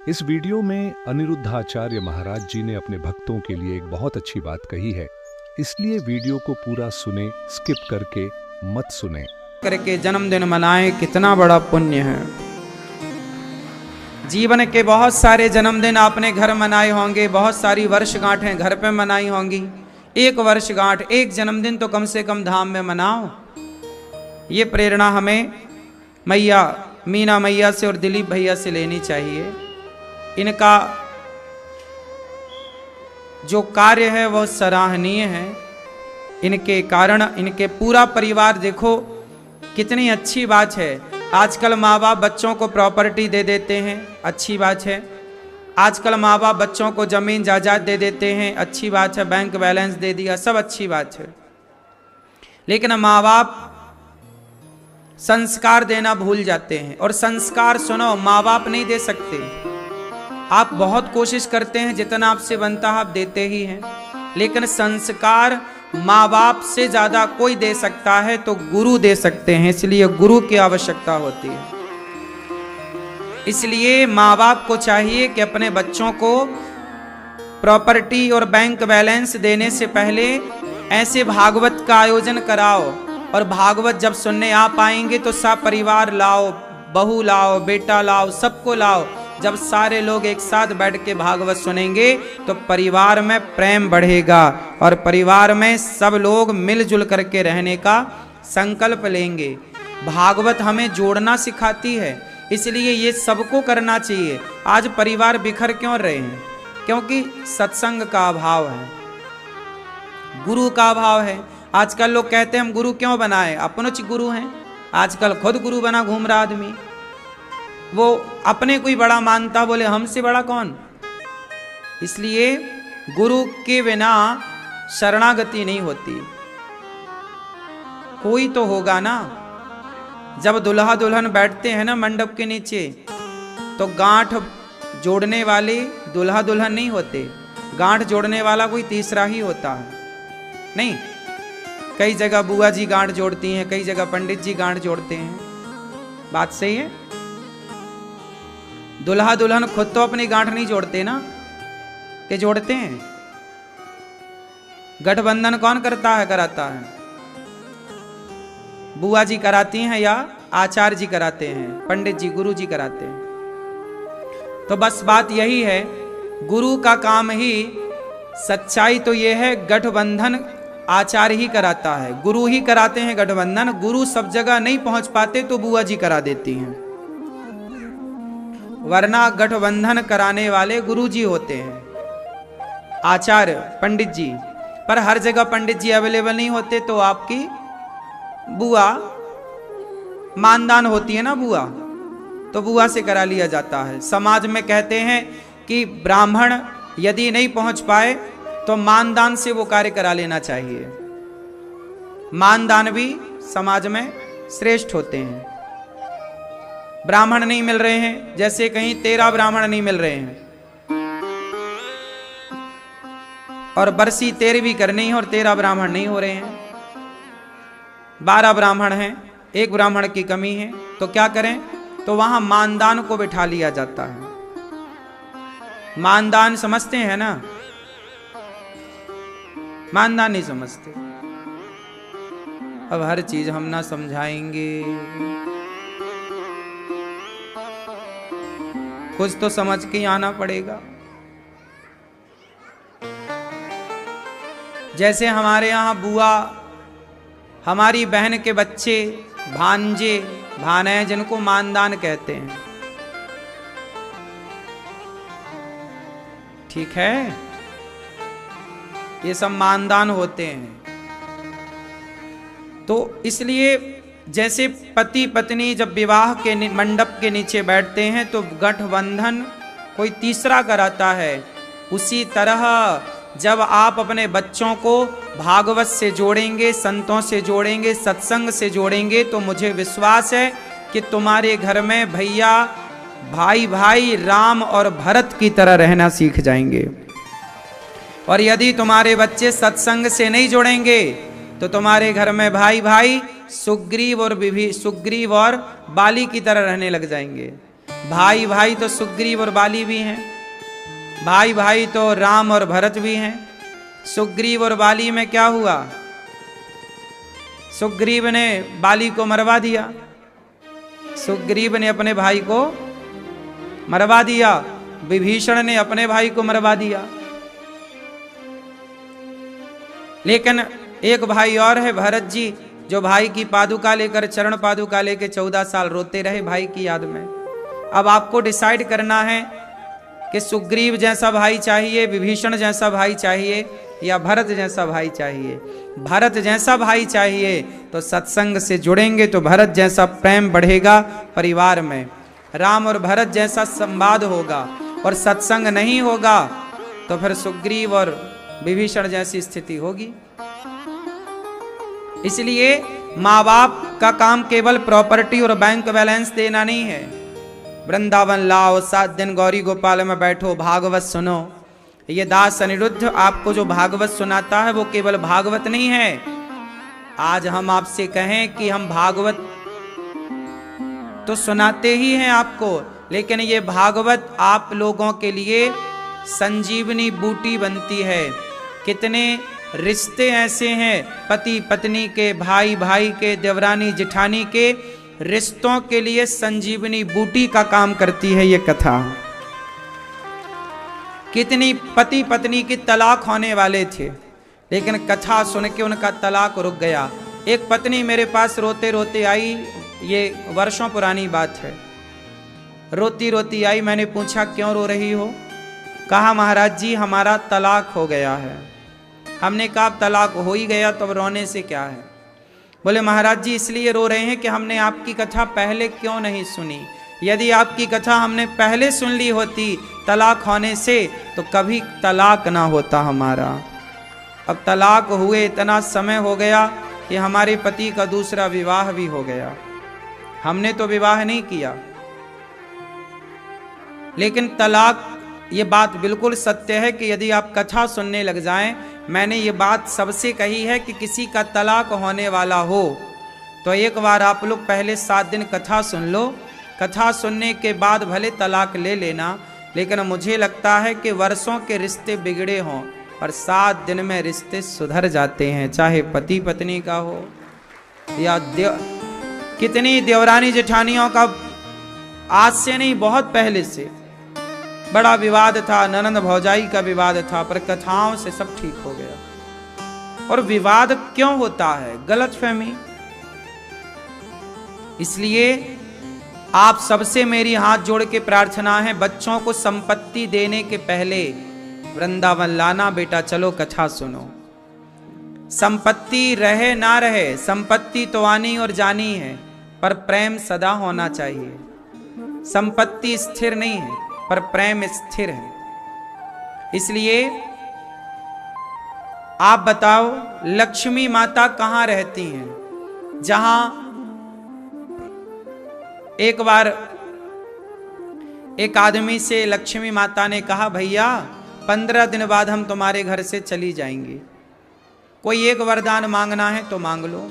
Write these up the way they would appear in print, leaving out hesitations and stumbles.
इस वीडियो में अनिरुद्धाचार्य महाराज जी ने अपने भक्तों के लिए एक बहुत अच्छी बात कही है, इसलिए वीडियो को पूरा सुने, स्किप करके मत सुने। करके जन्मदिन मनाएं, कितना बड़ा पुण्य है। जीवन के बहुत सारे जन्मदिन आपने घर मनाए होंगे, बहुत सारी वर्षगांठें घर पे मनाई होंगी। एक वर्षगांठ, एक जन्मदिन तो कम से कम धाम में मनाओ। ये प्रेरणा हमें मैया मीना मैया से और दिलीप भैया से लेनी चाहिए। इनका जो कार्य है वह सराहनीय है। इनके कारण इनके पूरा परिवार, देखो कितनी अच्छी बात है। आजकल माँ बाप बच्चों को प्रॉपर्टी दे देते हैं, अच्छी बात है। आजकल माँ बाप बच्चों को जमीन जायदाद दे देते हैं, अच्छी बात है। बैंक बैलेंस दे दिया, सब अच्छी बात है। लेकिन माँ बाप संस्कार देना भूल जाते हैं। और संस्कार सुनो, माँ बाप नहीं दे सकते। आप बहुत कोशिश करते हैं, जितना आपसे बनता है आप देते ही हैं, लेकिन संस्कार माँ बाप से ज्यादा कोई दे सकता है तो गुरु दे सकते हैं। इसलिए गुरु की आवश्यकता होती है। इसलिए माँ बाप को चाहिए कि अपने बच्चों को प्रॉपर्टी और बैंक बैलेंस देने से पहले ऐसे भागवत का आयोजन कराओ। और भागवत जब सुनने आप आएंगे तो सब परिवार लाओ, बहू लाओ, बेटा लाओ, सबको लाओ। जब सारे लोग एक साथ बैठ के भागवत सुनेंगे तो परिवार में प्रेम बढ़ेगा और परिवार में सब लोग मिलजुल करके रहने का संकल्प लेंगे। भागवत हमें जोड़ना सिखाती है, इसलिए ये सबको करना चाहिए। आज परिवार बिखर क्यों रहे हैं? क्योंकि सत्संग का अभाव है, गुरु का अभाव है। आजकल लोग कहते हैं हम गुरु क्यों बनाए, अपनोच गुरु हैं। आजकल खुद गुरु बना घूम रहा आदमी, वो अपने कोई बड़ा मानता, बोले हमसे बड़ा कौन। इसलिए गुरु के बिना शरणागति नहीं होती। कोई तो होगा ना। जब दुल्हा दुल्हन बैठते हैं ना मंडप के नीचे, तो गांठ जोड़ने वाले दुल्हा दुल्हन नहीं होते, गांठ जोड़ने वाला कोई तीसरा ही होता है। नहीं, कई जगह बुआ जी गांठ जोड़ती हैं, कई जगह पंडित जी गांठ जोड़ते हैं। बात सही है। दुल्हा दुल्हन खुद तो अपनी गांठ नहीं जोड़ते ना, कि जोड़ते हैं। गठबंधन कौन करता है, कराता है? बुआ जी कराती हैं या आचार्य जी कराते हैं, पंडित जी, गुरु जी कराते हैं। तो बस बात यही है, गुरु का काम ही, सच्चाई तो यह है, गठबंधन आचार्य ही कराता है, गुरु ही कराते हैं गठबंधन। गुरु सब जगह नहीं पहुंच पाते तो बुआ जी करा देती हैं, वरना गठबंधन कराने वाले गुरु जी होते हैं, आचार्य पंडित जी। पर हर जगह पंडित जी अवेलेबल नहीं होते, तो आपकी बुआ मानदान होती है ना बुआ, तो बुआ से करा लिया जाता है। समाज में कहते हैं कि ब्राह्मण यदि नहीं पहुंच पाए तो मानदान से वो कार्य करा लेना चाहिए। मानदान भी समाज में श्रेष्ठ होते हैं। ब्राह्मण नहीं मिल रहे हैं, जैसे कहीं 13 ब्राह्मण नहीं मिल रहे हैं और बरसी 13वीं करनी है और 13 ब्राह्मण नहीं हो रहे हैं। 12 ब्राह्मण हैं, एक ब्राह्मण की कमी है, तो क्या करें? तो वहां मानदान को बिठा लिया जाता है। मानदान समझते हैं ना? मानदान नहीं समझते। अब हर चीज हम ना समझाएंगे, कुछ तो समझ के ही आना पड़ेगा। जैसे हमारे यहाँ बुआ, हमारी बहन के बच्चे, भांजे भाने, जिनको मानदान कहते हैं, ठीक है, ये सब मानदान होते हैं। तो इसलिए जैसे पति पत्नी जब विवाह के मंडप के नीचे बैठते हैं तो गठबंधन कोई तीसरा कराता है, उसी तरह जब आप अपने बच्चों को भागवत से जोड़ेंगे, संतों से जोड़ेंगे, सत्संग से जोड़ेंगे, तो मुझे विश्वास है कि तुम्हारे घर में भैया भाई भाई राम और भरत की तरह रहना सीख जाएंगे। और यदि तुम्हारे बच्चे सत्संग से नहीं जुड़ेंगे तो तुम्हारे घर में भाई भाई सुग्रीव और बाली की तरह रहने लग जाएंगे। भाई भाई तो सुग्रीव और बाली भी हैं, भाई भाई तो राम और भरत भी हैं। सुग्रीव और बाली में क्या हुआ? सुग्रीव ने बाली को मरवा दिया, सुग्रीव ने अपने भाई को मरवा दिया, विभीषण ने अपने भाई को मरवा दिया। लेकिन एक भाई और है, भरत जी, जो भाई की पादुका लेकर, चरण पादुका लेकर 14 साल रोते रहे भाई की याद में। अब आपको डिसाइड करना है कि सुग्रीव जैसा भाई चाहिए, विभीषण जैसा भाई चाहिए, या भरत जैसा भाई चाहिए। भरत जैसा भाई चाहिए तो सत्संग से जुड़ेंगे तो भरत जैसा प्रेम बढ़ेगा परिवार में, राम और भरत जैसा संवाद होगा, और सत्संग नहीं होगा तो फिर सुग्रीव और विभीषण जैसी स्थिति होगी। इसलिए माँ बाप का काम केवल प्रॉपर्टी और बैंक बैलेंस देना नहीं है। वृंदावन लाओ, 7 दिन गौरी गोपाल में बैठो, भागवत सुनो। ये दास अनिरुद्ध आपको जो भागवत सुनाता है वो केवल भागवत नहीं है। आज हम आपसे कहें कि हम भागवत तो सुनाते ही हैं आपको, लेकिन ये भागवत आप लोगों के लिए संजीवनी बूटी बनती है। कितने रिश्ते ऐसे हैं, पति पत्नी के, भाई भाई के, देवरानी जिठानी के रिश्तों के लिए संजीवनी बूटी का काम करती है ये कथा। कितनी पति पत्नी की तलाक होने वाले थे, लेकिन कथा सुन के उनका तलाक रुक गया। एक पत्नी मेरे पास रोते रोते आई, ये वर्षों पुरानी बात है, रोती रोती आई। मैंने पूछा क्यों रो रही हो? कहा महाराज जी हमारा तलाक हो गया है। हमने कहा तलाक हो ही गया तो अब रोने से क्या है? बोले महाराज जी इसलिए रो रहे हैं कि हमने आपकी कथा पहले क्यों नहीं सुनी। यदि आपकी कथा हमने पहले सुन ली होती तलाक होने से तो कभी तलाक ना होता हमारा। अब तलाक हुए इतना समय हो गया कि हमारे पति का दूसरा विवाह भी हो गया। हमने तो विवाह नहीं किया, लेकिन तलाक, ये बात बिल्कुल सत्य है कि यदि आप कथा सुनने लग जाएं, मैंने ये बात सबसे कही है कि किसी का तलाक होने वाला हो तो एक बार आप लोग पहले 7 दिन कथा सुन लो। कथा सुनने के बाद भले तलाक ले लेना, लेकिन मुझे लगता है कि वर्षों के रिश्ते बिगड़े हों और 7 दिन में रिश्ते सुधर जाते हैं, चाहे पति पत्नी का हो या कितनी देवरानी जेठानियों का आज से नहीं बहुत पहले से बड़ा विवाद था, ननंद भौजाई का विवाद था, पर कथाओं से सब ठीक हो गया। और विवाद क्यों होता है? गलतफहमी। इसलिए आप सबसे मेरी हाथ जोड़ के प्रार्थना है, बच्चों को संपत्ति देने के पहले वृंदावन लाना बेटा, चलो कथा सुनो। संपत्ति रहे ना रहे, संपत्ति तो आनी और जानी है, पर प्रेम सदा होना चाहिए। संपत्ति स्थिर नहीं है पर प्रेम स्थिर है। इसलिए आप बताओ लक्ष्मी माता कहां रहती हैं? जहां एक बार एक आदमी से लक्ष्मी माता ने कहा भैया 15 दिन बाद हम तुम्हारे घर से चली जाएंगी, कोई एक वरदान मांगना है तो मांग लो।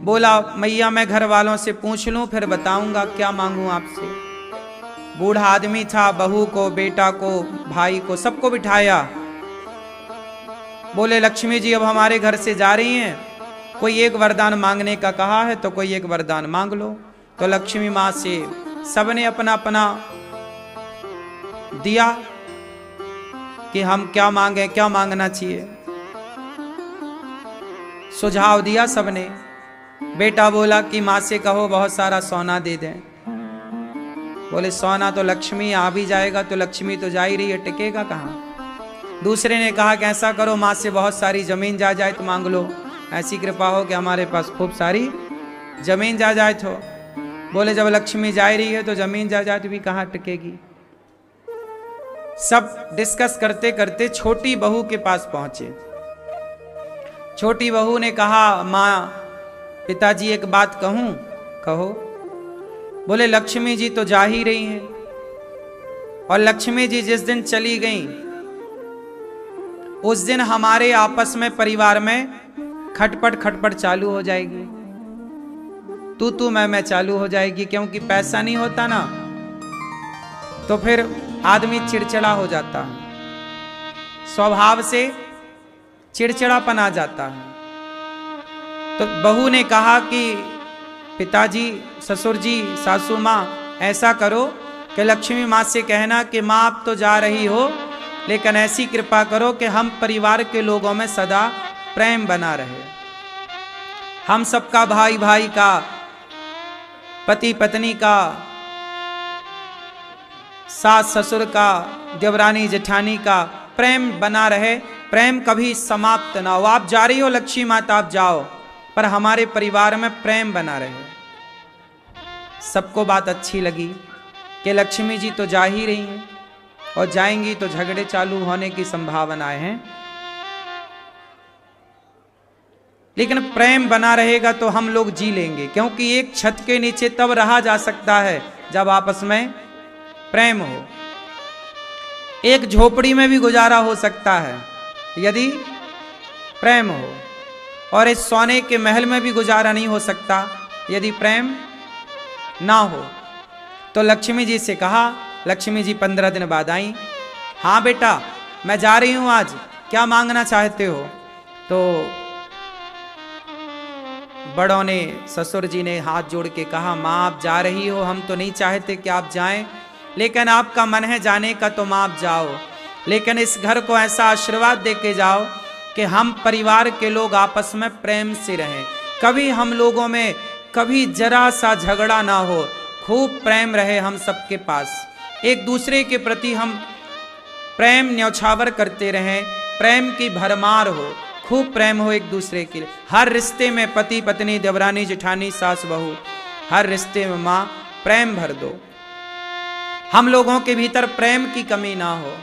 बोला मैया मैं घर वालों से पूछ लूं फिर बताऊंगा क्या मांगूं आपसे। बूढ़ा आदमी था, बहू को, बेटा को, भाई को, सबको बिठाया। बोले लक्ष्मी जी अब हमारे घर से जा रही हैं, कोई एक वरदान मांगने का कहा है तो कोई एक वरदान मांग लो। तो लक्ष्मी माँ से सबने अपना अपना दिया कि हम क्या मांगे, क्या मांगना चाहिए, सुझाव दिया सबने। बेटा बोला कि माँ से कहो बहुत सारा सोना दे दें। बोले सोना तो लक्ष्मी आ भी जाएगा, तो लक्ष्मी तो जा ही रही है, टिकेगा कहाँ। दूसरे ने कहा कि ऐसा करो माँ से बहुत सारी जमीन जायदाद मांग लो, ऐसी कृपा हो कि हमारे पास खूब सारी जमीन जायदाद हो। बोले जब लक्ष्मी जा रही है तो जमीन जायदाद भी कहाँ टिकेगी। सब डिस्कस करते करते छोटी बहू के पास पहुंचे। छोटी बहू ने कहा माँ पिताजी एक बात कहूं? कहो। बोले लक्ष्मी जी तो जा ही रही हैं, और लक्ष्मी जी जिस दिन चली गई उस दिन हमारे आपस में परिवार में खटपट खटपट चालू हो जाएगी। तू मैं चालू हो जाएगी, क्योंकि पैसा नहीं होता ना तो फिर आदमी चिड़चिड़ा हो जाता है, स्वभाव से चिड़चिड़ापन आ जाता है। तो बहू ने कहा कि पिताजी, ससुर जी, सासू माँ, ऐसा करो कि लक्ष्मी माँ से कहना कि माँ आप तो जा रही हो, लेकिन ऐसी कृपा करो कि हम परिवार के लोगों में सदा प्रेम बना रहे, हम सबका, भाई भाई का, पति पत्नी का, सास ससुर का, देवरानी जेठानी का प्रेम बना रहे, प्रेम कभी समाप्त ना हो। आप जा रही हो लक्ष्मी माता, आप जाओ, पर हमारे परिवार में प्रेम बना रहे। सबको बात अच्छी लगी कि लक्ष्मी जी तो जा ही रही हैं और जाएंगी तो झगड़े चालू होने की संभावनाएं हैं, लेकिन प्रेम बना रहेगा तो हम लोग जी लेंगे, क्योंकि एक छत के नीचे तब रहा जा सकता है जब आपस में प्रेम हो। एक झोपड़ी में भी गुजारा हो सकता है यदि प्रेम हो, और इस सोने के महल में भी गुजारा नहीं हो सकता यदि प्रेम ना हो। तो लक्ष्मी जी से कहा, लक्ष्मी जी 15 दिन बाद आई, हाँ बेटा मैं जा रही हूं, आज क्या मांगना चाहते हो? तो बड़ों ने, ससुर जी ने हाथ जोड़ के कहा, माँ आप जा रही हो, हम तो नहीं चाहते कि आप जाएं, लेकिन आपका मन है जाने का तो माँ आप जाओ, लेकिन इस घर को ऐसा आशीर्वाद दे के जाओ कि हम परिवार के लोग आपस में प्रेम से रहें, कभी हम लोगों में कभी जरा सा झगड़ा ना हो, खूब प्रेम रहे हम सबके पास, एक दूसरे के प्रति हम प्रेम न्यौछावर करते रहें, प्रेम की भरमार हो, खूब प्रेम हो एक दूसरे के लिए। हर रिश्ते में पति पत्नी, देवरानी जेठानी, सास बहू, हर रिश्ते में माँ प्रेम भर दो, हम लोगों के भीतर प्रेम की कमी ना हो।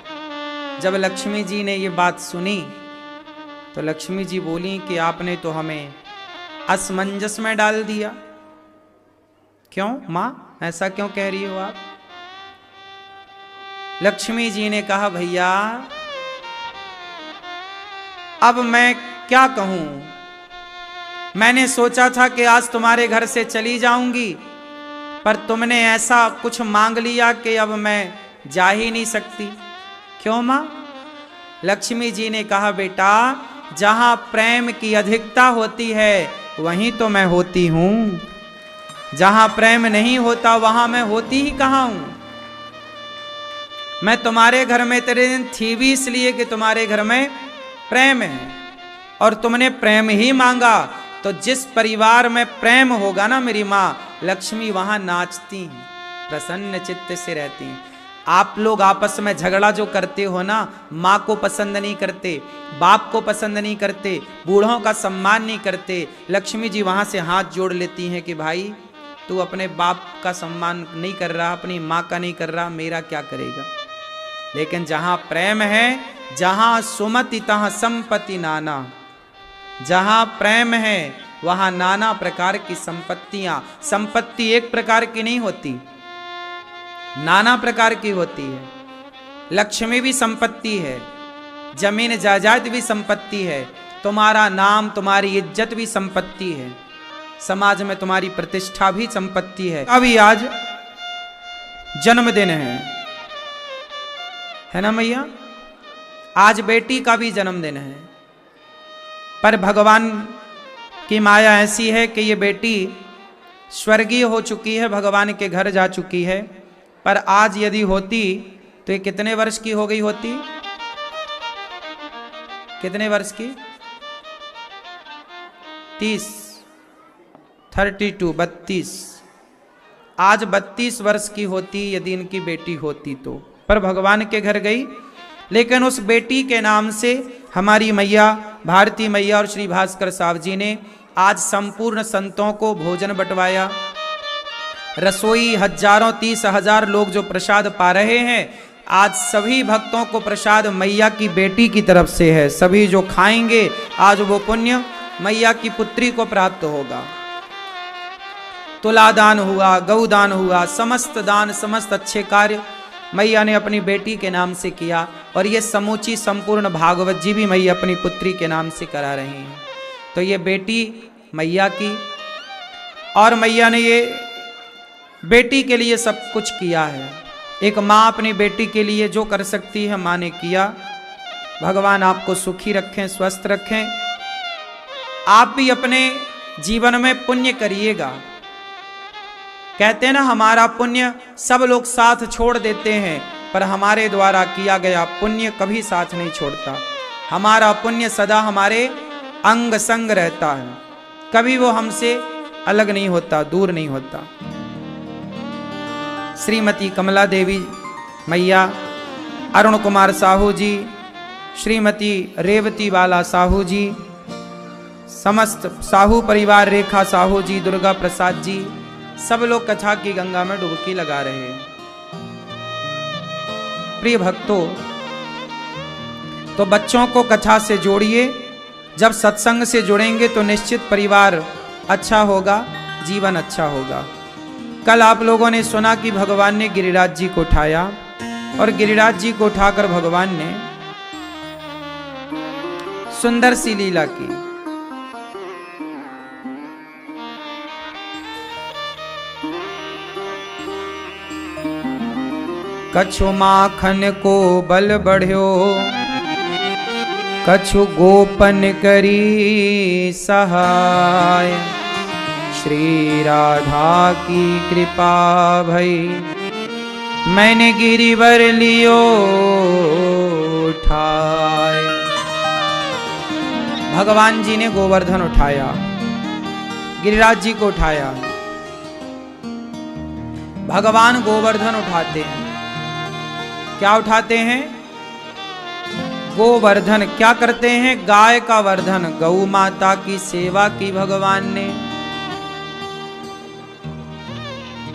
जब लक्ष्मी जी ने ये बात सुनी तो लक्ष्मी जी बोली कि आपने तो हमें असमंजस में डाल दिया। क्यों माँ, ऐसा क्यों कह रही हो आप? लक्ष्मी जी ने कहा, भैया अब मैं क्या कहूं, मैंने सोचा था कि आज तुम्हारे घर से चली जाऊंगी, पर तुमने ऐसा कुछ मांग लिया कि अब मैं जा ही नहीं सकती। क्यों माँ? लक्ष्मी जी ने कहा, बेटा जहां प्रेम की अधिकता होती है वहीं तो मैं होती हूं, जहां प्रेम नहीं होता वहां मैं होती ही कहां हूं। मैं तुम्हारे घर में तेरे दिन थी भी इसलिए कि तुम्हारे घर में प्रेम है, और तुमने प्रेम ही मांगा, तो जिस परिवार में प्रेम होगा ना मेरी माँ लक्ष्मी, वहां नाचती हैं, प्रसन्न चित्त से रहती हैं। आप लोग आपस में झगड़ा जो करते हो ना, माँ को पसंद नहीं करते, बाप को पसंद नहीं करते, बूढ़ों का सम्मान नहीं करते, लक्ष्मी जी वहां से हाथ जोड़ लेती हैं कि भाई तू अपने बाप का सम्मान नहीं कर रहा, अपनी माँ का नहीं कर रहा, मेरा क्या करेगा। लेकिन जहां प्रेम है, जहां सुमति तहां संपत्ति नाना, जहां प्रेम है वहां नाना प्रकार की संपत्तियां, संपत्ति एक प्रकार की नहीं होती, नाना प्रकार की होती है। लक्ष्मी भी संपत्ति है, जमीन जायदाद भी संपत्ति है, तुम्हारा नाम, तुम्हारी इज्जत भी संपत्ति है, समाज में तुम्हारी प्रतिष्ठा भी संपत्ति है। अभी आज जन्मदिन है ना मैया, आज बेटी का भी जन्मदिन है, पर भगवान की माया ऐसी है कि ये बेटी स्वर्गीय हो चुकी है, भगवान के घर जा चुकी है, पर आज यदि होती तो ये कितने वर्ष की हो गई होती? कितने वर्ष की? 32। आज 32 वर्ष की होती यदि इनकी बेटी होती तो, पर भगवान के घर गई। लेकिन उस बेटी के नाम से हमारी मैया भारती मैया और श्री भास्कर साहब जी ने आज संपूर्ण संतों को भोजन बंटवाया। रसोई हजारों 30,000 लोग जो प्रसाद पा रहे हैं, आज सभी भक्तों को प्रसाद मैया की बेटी की तरफ से है। सभी जो खाएंगे आज वो पुण्य मैया की पुत्री को प्राप्त होगा। तुला दान हुआ, गौदान हुआ, समस्त दान, समस्त अच्छे कार्य मैया ने अपनी बेटी के नाम से किया, और ये समूची संपूर्ण भागवत जी भी मैया अपनी पुत्री के नाम से करा रही हैं। तो ये बेटी मैया की, और मैया ने ये बेटी के लिए सब कुछ किया है। एक माँ अपनी बेटी के लिए जो कर सकती है माँ ने किया। भगवान आपको सुखी रखें, स्वस्थ रखें। आप भी अपने जीवन में पुण्य करिएगा। कहते हैं ना, हमारा पुण्य सब लोग साथ छोड़ देते हैं, पर हमारे द्वारा किया गया पुण्य कभी साथ नहीं छोड़ता। हमारा पुण्य सदा हमारे अंग संग रहता है, कभी वो हमसे अलग नहीं होता, दूर नहीं होता। श्रीमती कमला देवी मैया, अरुण कुमार साहू जी, श्रीमती रेवती बाला साहू जी, समस्त साहू परिवार, रेखा साहू जी, दुर्गा प्रसाद जी, सब लोग कथा की गंगा में डुबकी लगा रहे हैं। प्रिय भक्तों, तो बच्चों को कथा से जोड़िए। जब सत्संग से जुड़ेंगे तो निश्चित परिवार अच्छा होगा, जीवन अच्छा होगा। कल आप लोगों ने सुना कि भगवान ने गिरिराज जी को उठाया, और गिरिराज जी को उठाकर भगवान ने सुंदर सी लीला की। कछु माखन को बल बढ़्यो, कछु गोपन करी सहाय। श्री राधा की कृपा भई, मैंने गिरिवर लियो उठाय। भगवान जी ने गोवर्धन उठाया, गिरिराज जी को उठाया। भगवान गोवर्धन उठाते हैं। क्या उठाते हैं? गोवर्धन। क्या करते हैं? गाय का वर्धन, गौ माता की सेवा की भगवान ने।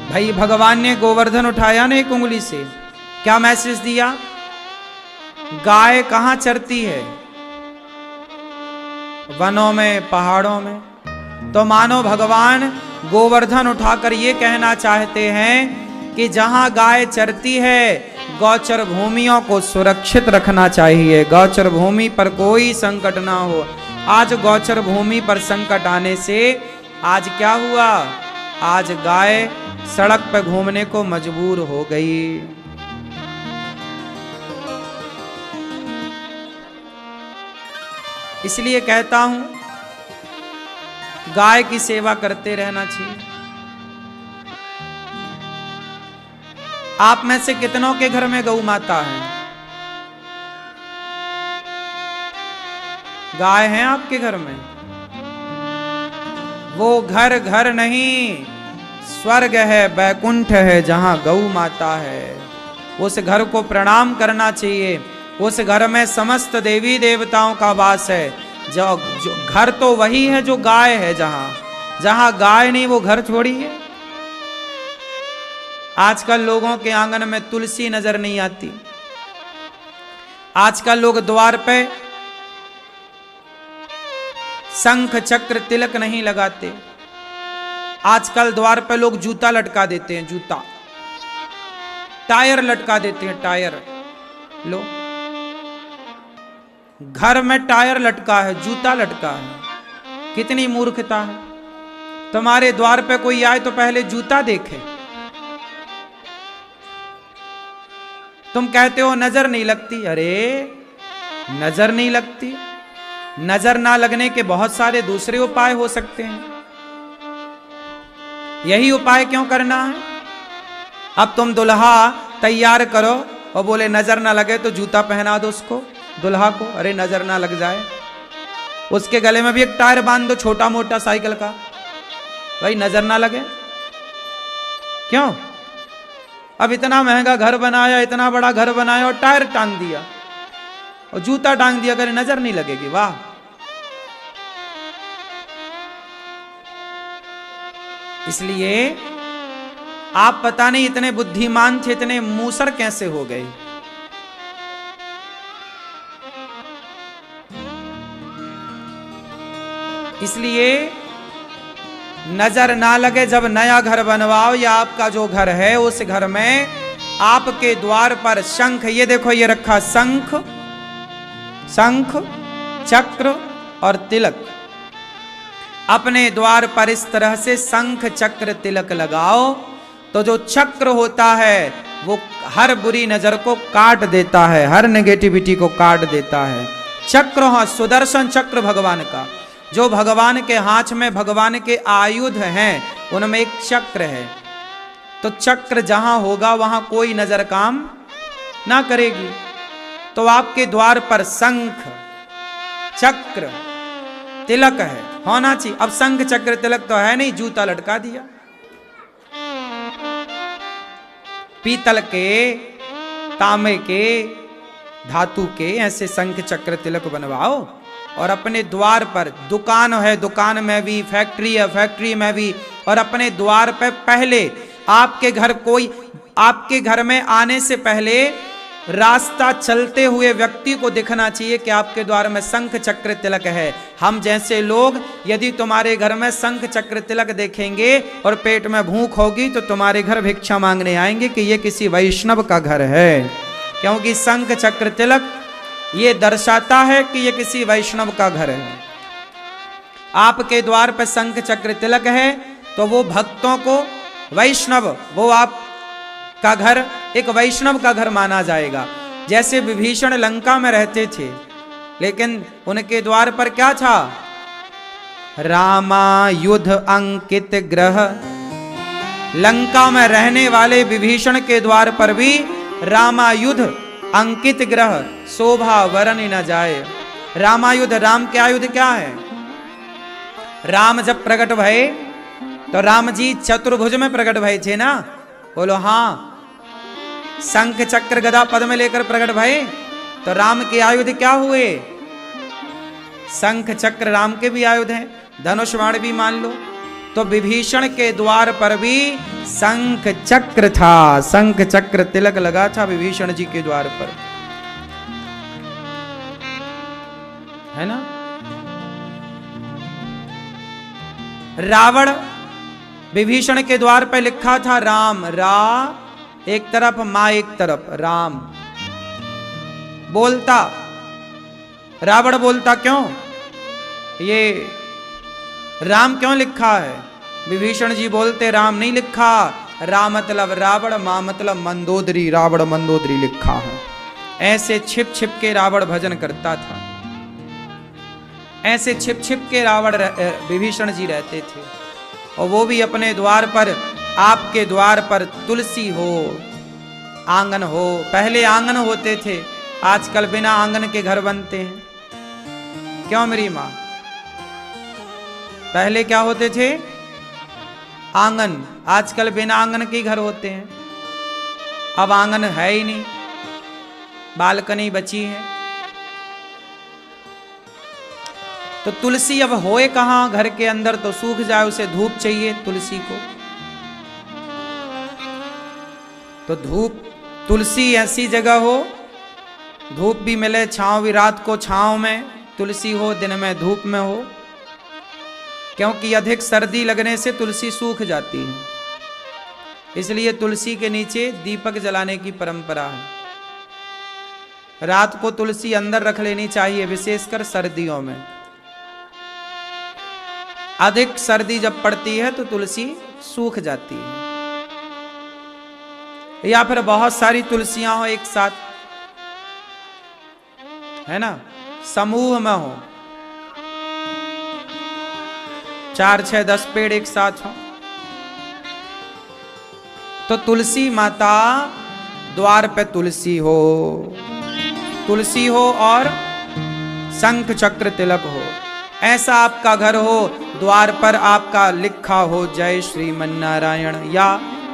भाई भगवान ने गोवर्धन उठाया ना एक उंगली से, क्या मैसेज दिया? गाय कहां चरती है? वनों में, पहाड़ों में। तो मानो भगवान गोवर्धन उठाकर ये कहना चाहते हैं कि जहां गाय चरती है, गौचर भूमियों को सुरक्षित रखना चाहिए, गौचर भूमि पर कोई संकट ना हो। आज गौचर भूमि पर संकट आने से आज क्या हुआ? आज गाय सड़क पर घूमने को मजबूर हो गई। इसलिए कहता हूं, गाय की सेवा करते रहना चाहिए। आप में से कितनों के घर में गौ माता है? गाय है आपके घर में? वो घर घर नहीं, स्वर्ग है, बैकुंठ है, जहां गौ माता है। उस घर को प्रणाम करना चाहिए। उस घर में समस्त देवी देवताओं का वास है। जो घर तो वही है जो गाय है। जहां गाय नहीं वो घर छोड़ी है। आजकल लोगों के आंगन में तुलसी नजर नहीं आती। आजकल लोग द्वार पे शंख चक्र तिलक नहीं लगाते। आजकल द्वार पे लोग जूता लटका देते हैं, जूता, टायर लटका देते हैं, टायर। लो, घर में टायर लटका है, जूता लटका है। कितनी मूर्खता है। तुम्हारे द्वार पे कोई आए तो पहले जूता देखे। तुम कहते हो नजर नहीं लगती। अरे नजर नहीं लगती, नजर ना लगने के बहुत सारे दूसरे उपाय हो सकते हैं। यही उपाय क्यों करना है? अब तुम दुल्हा तैयार करो और बोले नजर ना लगे तो जूता पहना दो उसको, दुल्हा को। अरे नजर ना लग जाए। उसके गले में भी एक टायर बांध दो, छोटा मोटा साइकिल का, भाई नजर ना लगे। क्यों? अब इतना महंगा घर बनाया, इतना बड़ा घर बनाया और टायर टांग दिया और जूता टांग दिया, अगर नजर नहीं लगेगी। वाह! इसलिए आप पता नहीं इतने बुद्धिमान थे, इतने मूसर कैसे हो गए। इसलिए नजर ना लगे। जब नया घर बनवाओ या आपका जो घर है उस घर में आपके द्वार पर शंख, ये देखो ये रखा शंख, शंख चक्र और तिलक। अपने द्वार पर इस तरह से शंख चक्र तिलक लगाओ, तो जो चक्र होता है वो हर बुरी नजर को काट देता है, हर नेगेटिविटी को काट देता है। चक्र, हाँ, सुदर्शन चक्र भगवान का, जो भगवान के हाथ में भगवान के आयुध हैं, उनमें एक चक्र है। तो चक्र जहां होगा वहां कोई नजर काम ना करेगी। तो आपके द्वार पर शंख चक्र तिलक है, होना चाहिए। अब शंख चक्र तिलक तो है नहीं, जूता लटका दिया। पीतल के, तांबे के, धातु के ऐसे शंख चक्र तिलक बनवाओ और अपने द्वार पर, दुकान है दुकान में भी, फैक्ट्री है फैक्ट्री में भी, और अपने द्वार पर पहले आपके घर में आने से पहले रास्ता चलते हुए व्यक्ति को दिखना चाहिए कि आपके द्वार में शंख चक्र तिलक है। हम जैसे लोग यदि तुम्हारे घर में शंख चक्र तिलक देखेंगे और पेट में भूख होगी तो तुम्हारे घर भिक्षा मांगने आएंगे कि ये किसी वैष्णव का घर है, क्योंकि शंख चक्र तिलक ये दर्शाता है कि ये किसी वैष्णव का घर है। आपके द्वार पर शंख चक्र तिलक है तो वो भक्तों को वैष्णव, वो आप का घर एक वैष्णव का घर माना जाएगा। जैसे विभीषण लंका में रहते थे, लेकिन उनके द्वार पर क्या था? रामायुध अंकित ग्रह। लंका में रहने वाले विभीषण के द्वार पर भी रामायुध अंकित ग्रह, शोभा वरन न जाए। रामायुध, राम के आयुध क्या है? राम जब प्रकट भये तो राम जी चतुर्भुज में प्रकट भये थे ना, बोलो हाँ। शंख चक्र गदा पद्म लेकर प्रकट भये तो राम के आयुध क्या हुए? शंख चक्र राम के भी आयुध हैं, धनुष बाण भी मान लो। तो विभीषण के द्वार पर भी शंख चक्र था, शंख चक्र तिलक लगा था विभीषण जी के द्वार पर, है ना। रावण विभीषण के द्वार पर लिखा था राम, रा एक तरफ, मां एक तरफ, राम बोलता। रावण बोलता क्यों? ये राम क्यों लिखा है? विभीषण जी बोलते राम नहीं लिखा, रा मतलब रावण, मां मतलब मंदोदरी, रावण मंदोदरी लिखा है। ऐसे छिप छिप के रावण भजन करता था, ऐसे छिप छिप के रावण विभीषण जी रहते थे। और वो भी अपने द्वार पर, आपके द्वार पर तुलसी हो, आंगन हो। पहले आंगन होते थे, आजकल बिना आंगन के घर बनते हैं। क्यों मेरी मां? पहले क्या होते थे? आंगन, आजकल बिना आंगन के घर होते हैं। अब आंगन है ही नहीं, बालकनी बची है। तो तुलसी अब होए कहां घर के अंदर? तो सूख जाए, उसे धूप चाहिए तुलसी को। तो धूप, तुलसी ऐसी जगह हो, धूप भी मिले, छांव भी, रात को छांव में तुलसी हो, दिन में धूप में हो, क्योंकि अधिक सर्दी लगने से तुलसी सूख जाती है। इसलिए तुलसी के नीचे दीपक जलाने की परंपरा है। रात को तुलसी अंदर रख लेनी चाहिए, विशेषकर सर्दियों में। अधिक सर्दी जब पड़ती है तो तुलसी सूख जाती है। या फिर बहुत सारी तुलसियां हो एक साथ, है ना, समूह में हो, 4, 6, 10 पेड़ एक साथ हो, तो तुलसी माता द्वार पे तुलसी हो, तुलसी हो और शंख चक्र तिलक हो। ऐसा आपका घर हो, द्वार पर आपका लिखा हो जय श्रीमन्नारायण, या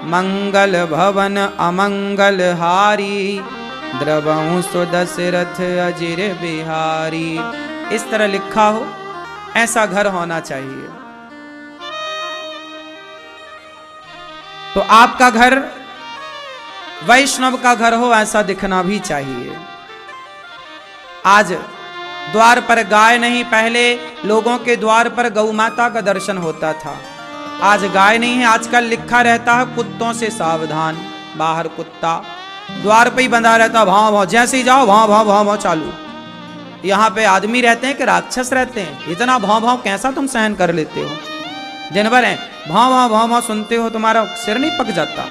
मंगल भवन अमंगल हारी, द्रवहु सुदशरथ अजिर बिहारी, इस तरह लिखा हो, ऐसा घर होना चाहिए। तो आपका घर वैष्णव का घर हो, ऐसा दिखना भी चाहिए। आज द्वार पर गाय नहीं, पहले लोगों के द्वार पर गौ माता का दर्शन होता था। आज गाय नहीं है, आजकल लिखा रहता है कुत्तों से सावधान, बाहर कुत्ता द्वार पे ही बंधा रहता, भाव भाव, जैसे ही जाओ भाव भाव भाव भाव चालू। यहाँ पे आदमी रहते हैं कि राक्षस रहते हैं? इतना भाव भाव कैसा तुम सहन कर लेते हो? दिन भर है भाव भाव भाव भाव सुनते हो, तुम्हारा सिर नहीं पक जाता?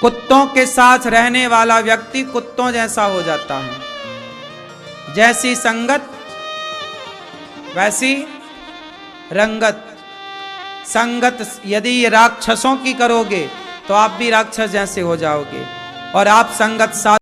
कुत्तों के साथ रहने वाला व्यक्ति कुत्तों जैसा हो जाता है। जैसी संगत वैसी रंगत। संगत यदि राक्षसों की करोगे तो आप भी राक्षस जैसे हो जाओगे, और आप संगत साथ